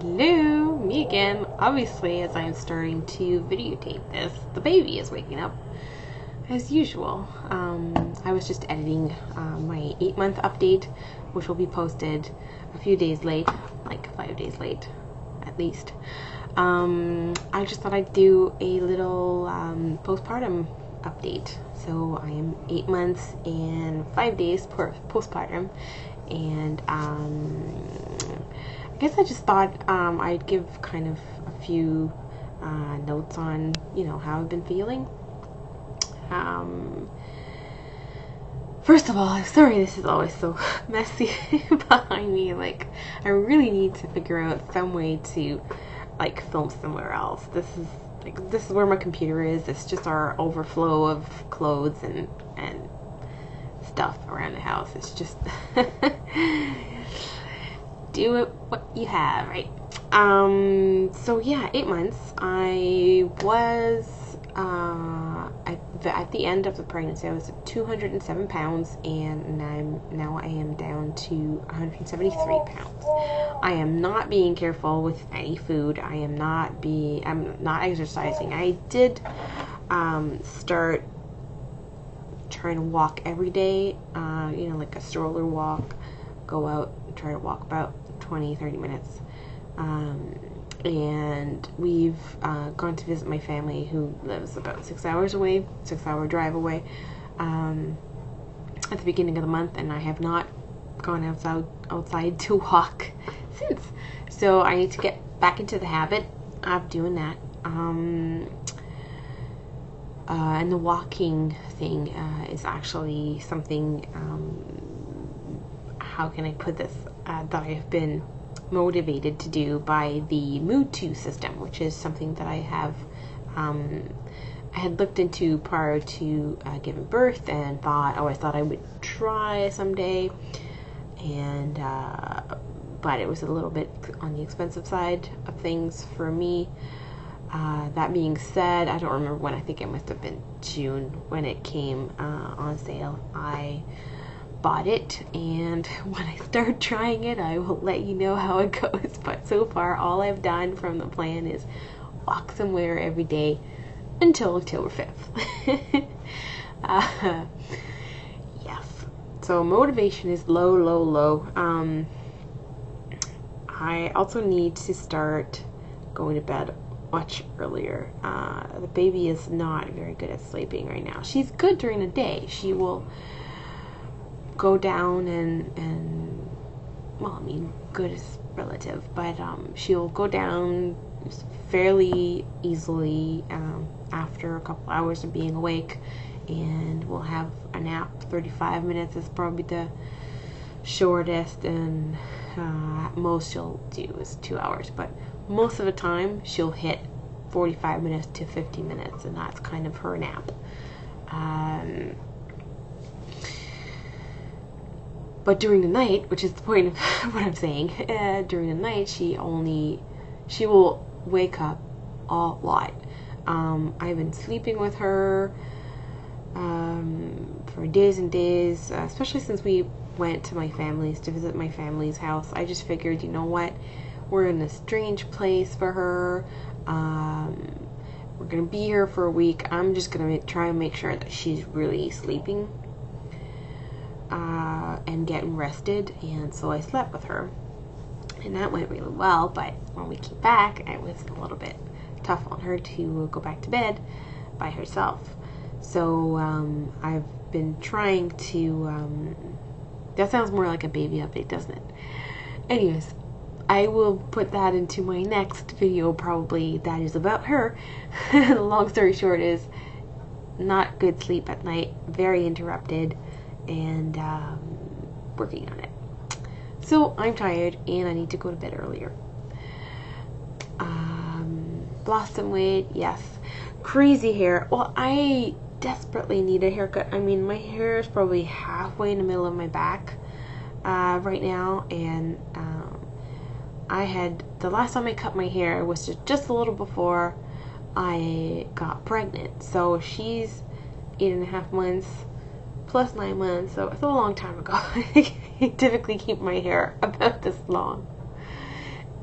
Hello, me again. Obviously, as I'm starting to videotape this, the baby is waking up as usual. I was just editing my 8-month update, which will be posted a few days late, like 5 days late at least. I just thought I'd do a little postpartum update. So I am 8 months and 5 days postpartum, and I guess I just thought I'd give kind of a few notes on, how I've been feeling. First of all, I'm sorry this is always so messy behind me. Like, I really need to figure out some way to, film somewhere else. This is where my computer is. It's just our overflow of clothes and stuff around the house. It's just do it what you have, right? So yeah, 8 months. I was at the end of the pregnancy, I was at 207 pounds, and I am down to 173 pounds. I am not being careful with any food. I'm not exercising. I did start trying to walk every day, like a stroller walk, go out and try to walk about 20-30 minutes. And we've gone to visit my family who lives about 6 hours away, 6-hour drive away, at the beginning of the month, and I have not gone outside to walk since. So I need to get back into the habit of doing that. And the walking thing is actually something, how can I put this, that I have been motivated to do by the Mood 2 system, which is something that I have I had looked into prior to giving birth, and I thought I would try someday, and but it was a little bit on the expensive side of things for me. That being said, I don't remember when. I think it must have been June when it came on sale. I bought it, and when I start trying it, I will let you know how it goes. But so far, all I've done from the plan is walk somewhere every day until October 5th. Yes. So motivation is low. I also need to start going to bed much earlier. The baby is not very good at sleeping right now. She's good during the day. She will go down and well, I mean, good is relative, but she'll go down fairly easily after a couple hours of being awake, and we'll have a nap. 35 minutes is probably the shortest, and at most she'll do is 2 hours, but most of the time she'll hit 45 minutes to 50 minutes, and that's kind of her nap. But during the night, which is the point of what I'm saying, during the night she will wake up a lot. I've been sleeping with her for days and days, especially since we went to my family's to visit my family's house. I just figured, you know what, we're in a strange place for her. We're gonna be here for a week. I'm just gonna try and make sure that she's really sleeping and getting rested, and so I slept with her, and that went really well. But when we came back, it was a little bit tough on her to go back to bed by herself. So I've been trying to that sounds more like a baby update, doesn't it? Anyways, I will put that into my next video, probably, that is about her. The long story short is, not good sleep at night, very interrupted, and working on it. So I'm tired and I need to go to bed earlier. Lost some weight, yes. Crazy hair. Well, I desperately need a haircut. I mean, my hair is probably halfway in the middle of my back right now, and the last time I cut my hair was just a little before I got pregnant. So she's 8.5 months plus 9 months, so it's a long time ago. I typically keep my hair about this long,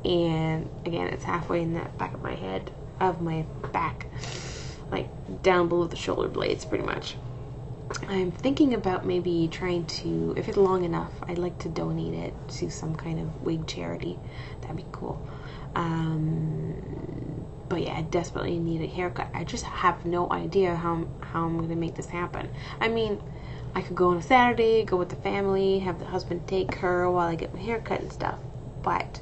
and again, it's halfway in the back of my head, of my back, like down below the shoulder blades pretty much. I'm thinking about maybe trying to, if it's long enough, I'd like to donate it to some kind of wig charity. That'd be cool. But yeah, I desperately need a haircut. I just have no idea how I'm going to make this happen. I mean, I could go on a Saturday, go with the family, have the husband take her while I get my haircut and stuff. But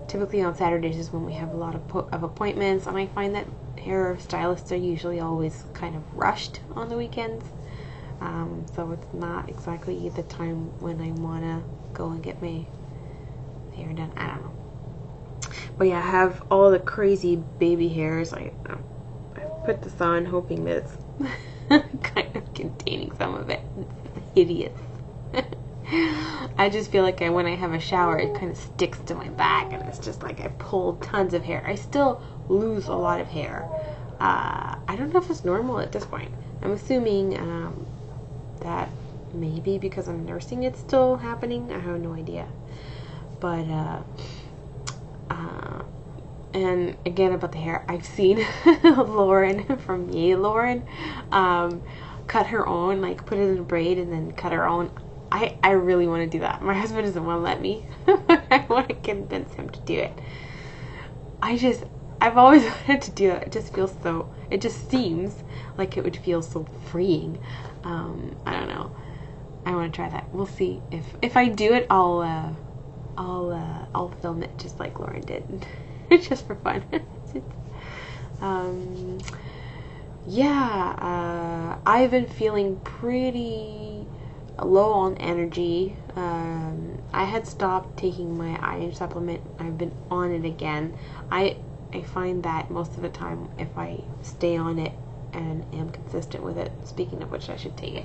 typically on Saturdays is when we have a lot of appointments, and I find that hair stylists are usually always kind of rushed on the weekends. So it's not exactly the time when I want to go and get my hair done. I don't know. But yeah, I have all the crazy baby hairs. I put this on hoping that it's kind of containing some of it. It's hideous. I just feel like when I have a shower, it kind of sticks to my back, and it's just like I pull tons of hair. I still lose a lot of hair. I don't know if it's normal at this point. I'm assuming that maybe because I'm nursing it's still happening. I have no idea. But and again about the hair, I've seen Lauren from Yay Lauren cut her own, like put it in a braid and then cut her own. I really want to do that. My husband doesn't want to let me. I want to convince him to do it. I've always wanted to do it. It just seems like it would feel so freeing. I don't know. I want to try that. We'll see. If I do it, I'll film it just like Lauren did. Just for fun. Yeah, I've been feeling pretty low on energy. I had stopped taking my iron supplement. I've been on it again. I find that most of the time, if I stay on it and am consistent with it, speaking of which, I should take it.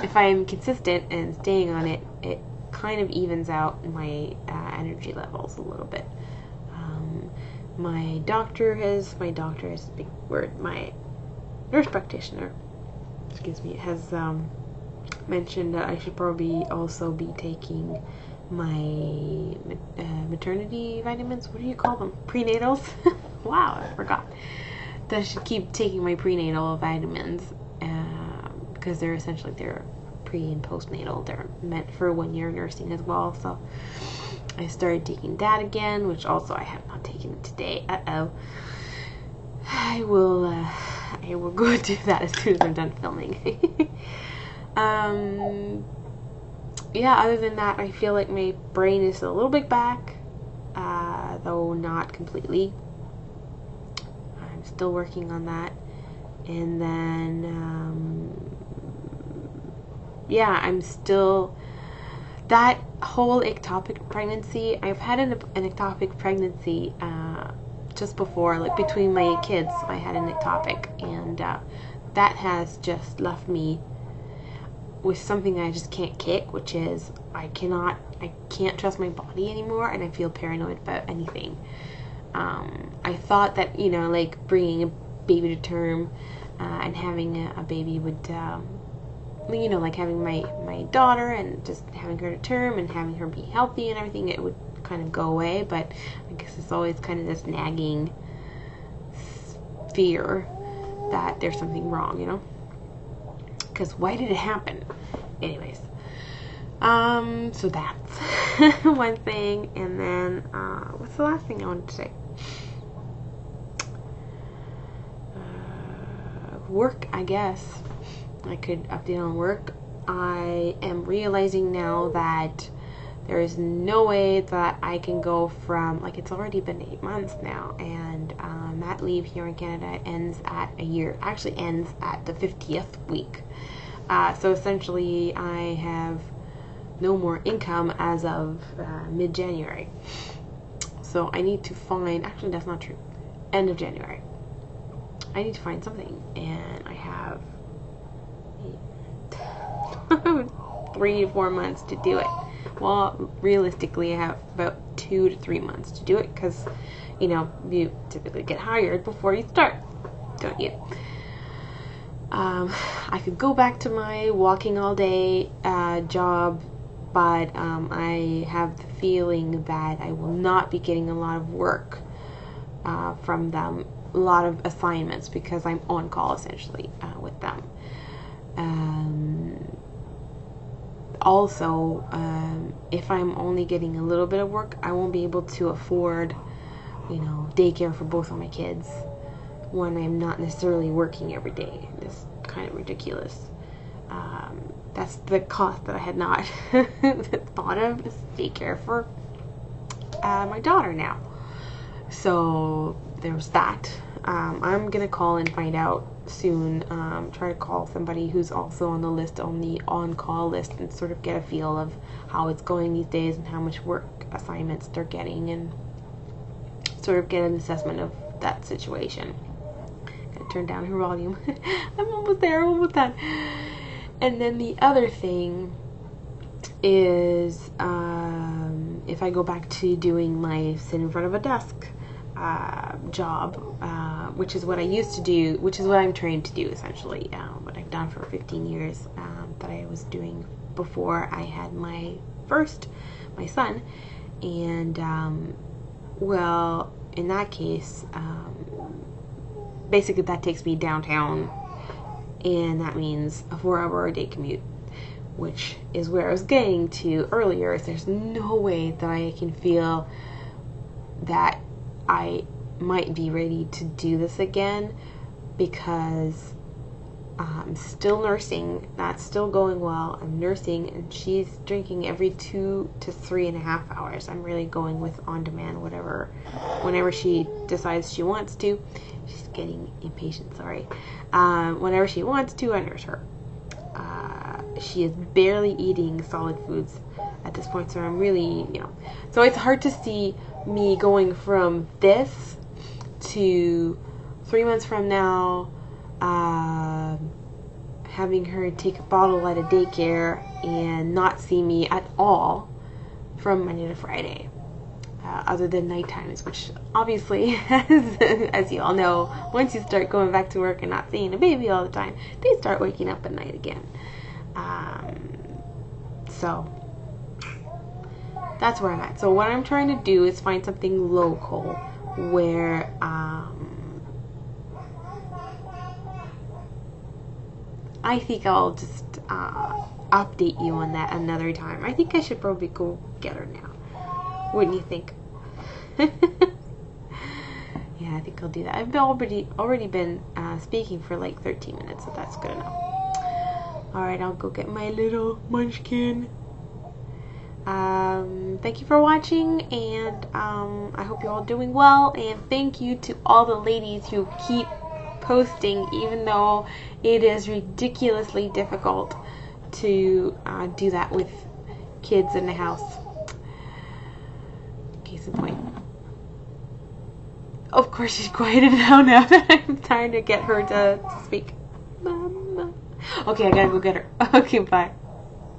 If I am consistent and staying on it, it kind of evens out my energy levels a little bit. My nurse practitioner, has mentioned that I should probably also be taking my maternity vitamins. What do you call them? Prenatals? Wow, I forgot. That I should keep taking my prenatal vitamins because they're pre and postnatal. They're meant for 1 year nursing as well. So I started taking that again, which also I have not taken today. I will go do that as soon as I'm done filming. Yeah, other than that, I feel like my brain is a little bit back, though not completely. I'm still working on that. And then, yeah, I'm still, that whole ectopic pregnancy, I've had an ectopic pregnancy just before, like between my kids, I had an ectopic, and that has just left me with something I just can't kick, which is I can't trust my body anymore, and I feel paranoid about anything. I thought that, like bringing a baby to term and having a baby would, like having my daughter and just having her to term and having her be healthy and everything, it would kind of go away. But I guess it's always kind of this nagging fear that there's something wrong, because why did it happen? Anyways, so that's one thing. And then what's the last thing I wanted to say? Work, I guess I could update on work. I am realizing now that there is no way that I can go from, like, it's already been 8 months now, and mat leave here in Canada ends at a year. Actually ends at the 50th week. So essentially I have no more income as of mid-January. So I need to find, actually that's not true, end of January. I need to find something, and I have 3 to 4 months to do it. Well, realistically, I have about 2 to 3 months to do it, because, you typically get hired before you start, don't you? I could go back to my walking all day job, but I have the feeling that I will not be getting a lot of work from them, a lot of assignments, because I'm on call essentially with them. Also, if I'm only getting a little bit of work, I won't be able to afford, daycare for both of my kids when I'm not necessarily working every day. It's kind of ridiculous. That's the cost that I had not thought of, is daycare for my daughter now. So there's that. I'm gonna call and find out soon. Try to call somebody who's also on the list, on the on-call list, and sort of get a feel of how it's going these days and how much work assignments they're getting, and sort of get an assessment of that situation. Gonna turn down her volume. I'm almost there, almost done. And then the other thing is, if I go back to doing my sit in front of a desk job, which is what I used to do, which is what I'm trained to do essentially, what I've done for 15 years, that I was doing before I had my son. And well, in that case, basically that takes me downtown, and that means a 4-hour-a-day commute, which is where I was getting to earlier. Is there's no way that I can feel that I might be ready to do this again, because I'm still nursing. That's still going well. I'm nursing, and she's drinking every 2 to 3.5 hours. I'm really going with on-demand, whenever she decides she wants to. She's getting impatient, sorry. Whenever she wants to, I nurse her. She is barely eating solid foods at this point, so I'm really, so it's hard to see me going from this to 3 months from now, having her take a bottle at a daycare and not see me at all from Monday to Friday, other than night times, which obviously, as you all know, once you start going back to work and not seeing a baby all the time, they start waking up at night again. So that's where I'm at. So what I'm trying to do is find something local where I think I'll just update you on that another time. I think I should probably go get her now. Wouldn't you think? Yeah, I think I'll do that. I've already been speaking for like 13 minutes, so that's good enough. Alright, I'll go get my little munchkin. Thank you for watching, and I hope you're all doing well, and thank you to all the ladies who keep posting, even though it is ridiculously difficult to do that with kids in the house. Case in point. Of course, she's quieted down now that I'm trying to get her to speak. Mama. Okay, I gotta go get her. Okay, bye.